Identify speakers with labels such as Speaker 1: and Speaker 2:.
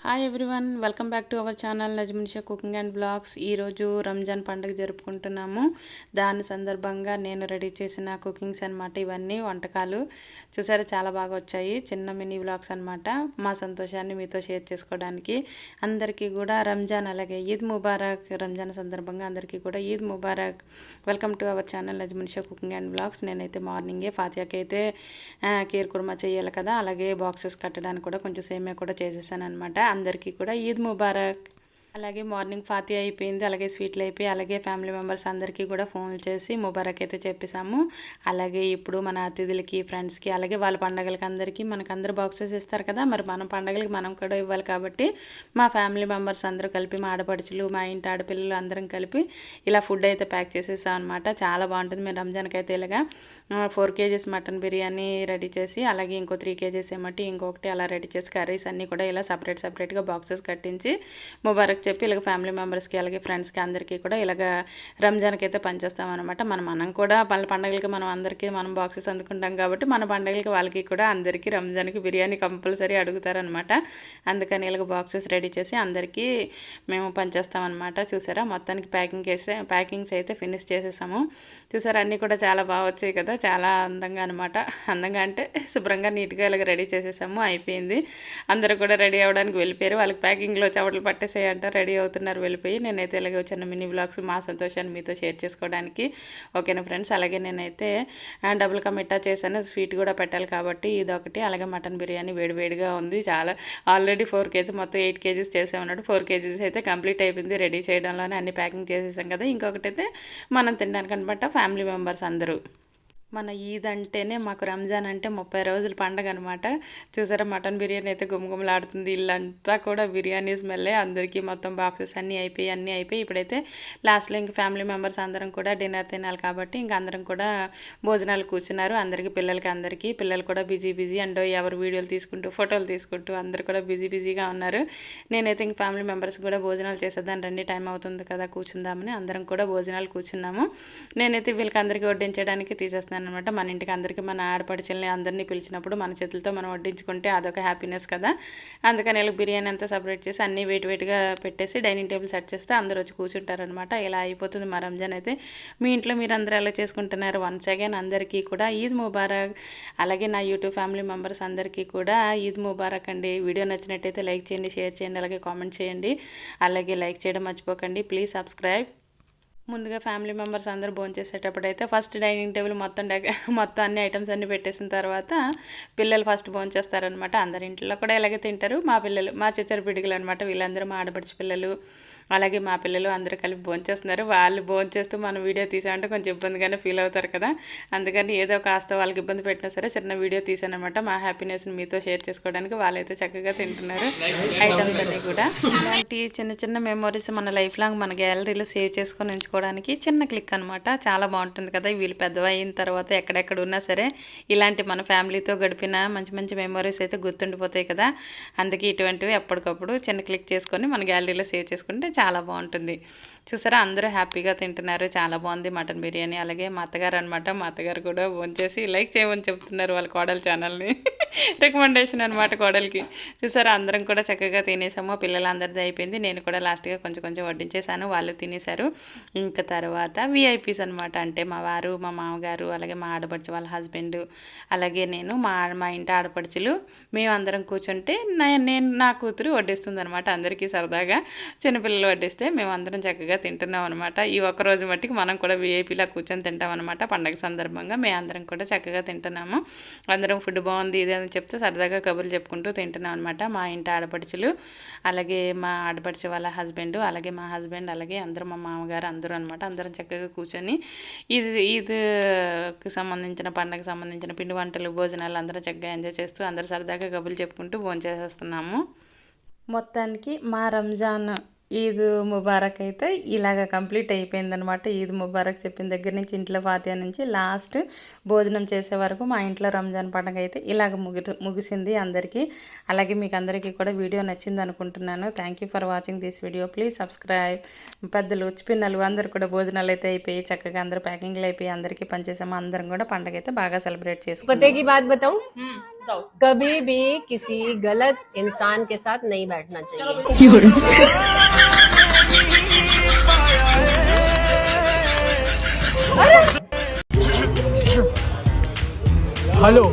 Speaker 1: Hi everyone, welcome back to our channel Najmunisha cooking and blogs. ఈరోజు రంజాన్ పండుగ జరుపుకుంటున్నాము. దాని సందర్భంగా నేను రెడీ చేసిన కుకింగ్స్ అనమాట. ఇవన్నీ వంటకాలు చూసారా, చాలా బాగా వచ్చాయి. చిన్న మినీ బ్లాగ్స్ అనమాట. మా సంతోషాన్ని మీతో షేర్ చేసుకోవడానికి. అందరికీ కూడా రంజాన్ అలాగే ఈద్ ముబారక్. రంజాన్ సందర్భంగా అందరికీ కూడా ఈద్ ముబారక్. Welcome to our channel Najmunisha cooking and blogs. నేనైతే మార్నింగే ఫాతియాకి అయితే కీర్ కుర్మా చేయాలి కదా, అలాగే బాక్సెస్ కట్టడానికి కూడా కొంచెం సేమియా కూడా చేసేసాను అనమాట. అందరికీ కూడా ఈద్ ముబారక్. అలాగే మార్నింగ్ ఫాతియా అయిపోయింది, అలాగే స్వీట్లు అయిపోయి, అలాగే ఫ్యామిలీ మెంబర్స్ అందరికీ కూడా ఫోన్లు చేసి ముబారక్ అయితే చెప్పేసాము. అలాగే ఇప్పుడు మన అతిథులకి, ఫ్రెండ్స్కి, అలాగే వాళ్ళ పండగలకి అందరికీ మనకందరూ బాక్సెస్ ఇస్తారు కదా, మరి మన పండగలకి మనం కూడా ఇవ్వాలి కాబట్టి మా ఫ్యామిలీ మెంబర్స్ అందరూ కలిపి, మా ఆడపడుచులు, మా ఇంటి ఆడపిల్లలు అందరం కలిపి ఇలా ఫుడ్ అయితే ప్యాక్ చేసేసాం అనమాట. చాలా బాగుంటుంది. మేము రంజాన్కి అయితే ఇలాగా 4 kgs మటన్ బిర్యానీ రెడీ చేసి, అలాగే ఇంకో 3 kgs ఏమంటే ఇంకొకటి అలా రెడీ చేసి, కర్రీస్ అన్నీ కూడా ఇలా సపరేట్గా బాక్సెస్ కట్టించి ముబారక్ చెప్పి ఇలాగ ఫ్యామిలీ మెంబర్స్కి, అలాగే ఫ్రెండ్స్కి అందరికీ కూడా ఇలాగ రంజాన్కి అయితే పనిచేస్తామన్నమాట. మనం కూడా వాళ్ళ పండుగలకి మనం బాక్సెస్ అందుకుంటాం కాబట్టి మన పండుగలకి వాళ్ళకి కూడా అందరికీ రంజాన్కి బిర్యానీ కంపల్సరీ అడుగుతారనమాట. అందుకని ఇలాగ బాక్సెస్ రెడీ చేసి అందరికీ మేము పనిచేస్తామన్నమాట. చూసారా, మొత్తానికి ప్యాకింగ్స్ అయితే ఫినిష్ చేసేసాము. చూసారా, అన్నీ కూడా చాలా బాగా వచ్చాయి కదా, చాలా అందంగా అనమాట. అందంగా అంటే శుభ్రంగా నీట్గా ఇలాగ రెడీ చేసేసాము. అయిపోయింది. అందరూ కూడా రెడీ అవ్వడానికి వెళ్ళిపోయారు. వాళ్ళకి ప్యాకింగ్లో చవటలు పట్టేసేయంట, రెడీ అవుతున్నారు వెళ్ళిపోయి. నేనైతే ఇలాగే చిన్న మినీ బ్లాగ్స్ మా సంతోషాన్ని మీతో షేర్ చేసుకోవడానికి. ఓకేనా ఫ్రెండ్స్. అలాగే నేనైతే డబుల్ కా మిఠా చేశాను, స్వీట్ కూడా పెట్టాలి కాబట్టి ఇదొకటి. అలాగే మటన్ బిర్యానీ వేడివేడిగా ఉంది. చాలా ఆల్రెడీ 4 kgs మొత్తం 8 kgs చేసామన్నాడు. 4 kgs అయితే కంప్లీట్ అయిపోయింది రెడీ చేయడంలోనే. అన్ని ప్యాకింగ్ చేసేసాం కదా. ఇంకొకటి అయితే మనం తినడానికి అనమాట, ఫ్యామిలీ మెంబర్స్ అందరూ. మన ఈద్ అంటేనే మాకు రంజాన్ అంటే 30 రోజుల పండగ అనమాట. చూసారా, మటన్ బిర్యానీ అయితే గుమగుమలాడుతుంది. ఇల్లంతా కూడా బిర్యానీ స్మెల్లే. అందరికీ మొత్తం బాక్సెస్ అన్నీ అయిపోయి ఇప్పుడైతే లాస్ట్లో ఇంక ఫ్యామిలీ మెంబర్స్ అందరం కూడా డిన్నర్ తినాలి కాబట్టి ఇంక అందరం కూడా భోజనాలు కూర్చున్నారు. పిల్లలు కూడా బిజీ అండ్ ఎవరు వీడియోలు తీసుకుంటూ, ఫోటోలు తీసుకుంటూ అందరు కూడా బిజీగా ఉన్నారు. నేనైతే ఇంక ఫ్యామిలీ మెంబర్స్ కూడా భోజనాలు చేసేదాన్ని, రండి టైం అవుతుంది కదా కూర్చుందామని అందరం కూడా భోజనాలు కూర్చున్నాము. నేనైతే వీళ్ళకి అందరికీ వడ్డించడానికి తీసేస్తున్నాను అనమాట. మన ఇంటికి అందరికీ మన ఆడపడిచెల్ని అందరినీ పిలిచినప్పుడు మన చేతులతో మనం వడ్డించుకుంటే అదొక హ్యాపీనెస్ కదా. అందుకని ఇలా బిర్యానీ అంతా సపరేట్ చేసి అన్నీ వేటిగా పెట్టేసి డైనింగ్ టేబుల్ సెట్ చేస్తే అందరూ వచ్చి కూర్చుంటారనమాట. ఇలా అయిపోతుంది మా రంజాన్ అయితే. మీ ఇంట్లో మీరు అందరూ ఎలా చేసుకుంటున్నారు? వన్స్ అగైన్ అందరికీ కూడా ఈద్ ముబారక్. అలాగే నా యూట్యూబ్ ఫ్యామిలీ మెంబర్స్ అందరికీ కూడా ఈద్ ముబారక్ అండి. వీడియో నచ్చినట్టయితే లైక్ చేయండి, షేర్ చేయండి, అలాగే కామెంట్ చేయండి. అలాగే లైక్ చేయడం మర్చిపోకండి. Please subscribe. ముందుగా ఫ్యామిలీ మెంబర్స్ అందరూ భోంచేసేటప్పుడు అయితే ఫస్ట్ డైనింగ్ టేబుల్ మొత్తం అన్ని ఐటమ్స్ అన్నీ పెట్టేసిన తర్వాత పిల్లలు ఫస్ట్ భోంచేస్తారనమాట. అందరి ఇంట్లో కూడా ఇలాగే తింటారు. మా పిల్లలు, మా చిచ్చర పిడుగులు అనమాట, వీళ్ళందరూ మా ఆడపడిచి పిల్లలు, అలాగే మా పిల్లలు అందరూ కలిపి భోంచేస్తున్నారు. వాళ్ళు భోంచేస్తూ మనం వీడియో తీసామంటే కొంచెం ఇబ్బందిగానే ఫీల్ అవుతారు కదా. అందుకని ఏదో కాస్త వాళ్ళకి ఇబ్బంది పెట్టినా సరే చిన్న వీడియో తీసానమాట. మా హ్యాపీనెస్ని మీతో షేర్ చేసుకోవడానికి. వాళ్ళైతే చక్కగా తింటున్నారు ఐటమ్స్ అన్నీ కూడా. ఇలాంటి చిన్న మెమోరీస్ మన లైఫ్ లాంగ్ మన గ్యాలరీలో సేవ్ చేసుకొని ఉంచుకోవడానికి చిన్న క్లిక్ అనమాట. చాలా బాగుంటుంది కదా. వీళ్ళు పెద్దగా అయిన తర్వాత ఎక్కడెక్కడ ఉన్నా సరే ఇలాంటి మన ఫ్యామిలీతో గడిపిన మంచి మెమోరీస్ అయితే గుర్తుండిపోతాయి కదా. అందుకే ఇటువంటివి ఎప్పటికప్పుడు చిన్న క్లిక్ చేసుకొని మన గ్యాలరీలో సేవ్ చేసుకుంటే చాలా బాగుంటుంది. చూసారా, అందరూ హ్యాపీగా తింటున్నారు. చాలా బాగుంది మటన్ బిర్యానీ. అలాగే మా అత్తగారు అనమాట, మా అత్తగారు కూడా భోంచేసి లైక్ చేయమని చెప్తున్నారు వాళ్ళ కోడల ఛానల్ని. రికమెండేషన్ అనమాట కోడలికి. చూసారా, అందరం కూడా చక్కగా తినేసాము. పిల్లలందరిది అయిపోయింది. నేను కూడా లాస్ట్గా కొంచెం వడ్డించేసాను, వాళ్ళు తినేశారు. ఇంకా తర్వాత విఐపీస్ అనమాట. అంటే మా వారు, మా మామగారు, అలాగే మా ఆడపడుచు వాళ్ళ హస్బెండ్, అలాగే నేను, మా ఇంటి ఆడపడుచులు, మేమందరం కూర్చుంటే నా కూతురు వడ్డిస్తుంది అనమాట. అందరికీ సరదాగా చిన్నపిల్లలు వడ్డిస్తే మేమందరం చక్కగా తింటున్నాం అనమాట. ఈ ఒక్కరోజు మట్టికి మనం కూడా విఐపీలా కూర్చొని తింటాం అనమాట. పండగ సందర్భంగా మేము అందరం కూడా చక్కగా తింటున్నాము. అందరం ఫుడ్ బాగుంది ఇది అని చెప్తే సరదాగా కబుర్లు చెప్పుకుంటూ తింటున్నాం అనమాట. మా ఇంటి ఆడపడుచులు, అలాగే మా ఆడపడుచు వాళ్ళ హస్బెండ్, అలాగే మా హస్బెండ్, అలాగే అందరూ మా మామగారు అందరూ అనమాట. అందరం చక్కగా కూర్చొని ఈద్కి సంబంధించిన పండగకు సంబంధించిన పిండి వంటలు, భోజనాలు అందరం చక్కగా ఎంజాయ్ చేస్తూ అందరూ సరదాగా కబుర్లు చెప్పుకుంటూ భోంచేసేస్తున్నాము. మొత్తానికి మా రంజాన్ ఈద్ ముబారక్ అయితే ఇలాగ కంప్లీట్ అయిపోయిందనమాట. ఈద్ ముబారక్ చెప్పిన దగ్గర నుంచి, ఇంట్లో ఫాతియా నుంచి లాస్ట్ భోజనం చేసే వరకు మా ఇంట్లో రంజాన్ పండుగ అయితే ఇలాగ ముగిసింది అందరికీ. అలాగే మీకు అందరికీ కూడా వీడియో నచ్చింది అనుకుంటున్నాను. Thank you for watching this video. Please subscribe. పెద్దలు, పిన్నలు అందరూ కూడా భోజనాలు అయితే అయిపోయి చక్కగా అందరూ ప్యాకింగ్లు అయిపోయి అందరికీ పనిచేసాము. అందరం కూడా పండుగ అయితే బాగా సెలబ్రేట్ చేసుకుంటాం.
Speaker 2: कभी भी किसी गलत इंसान के साथ नहीं बैठना चाहिए।
Speaker 3: हेलो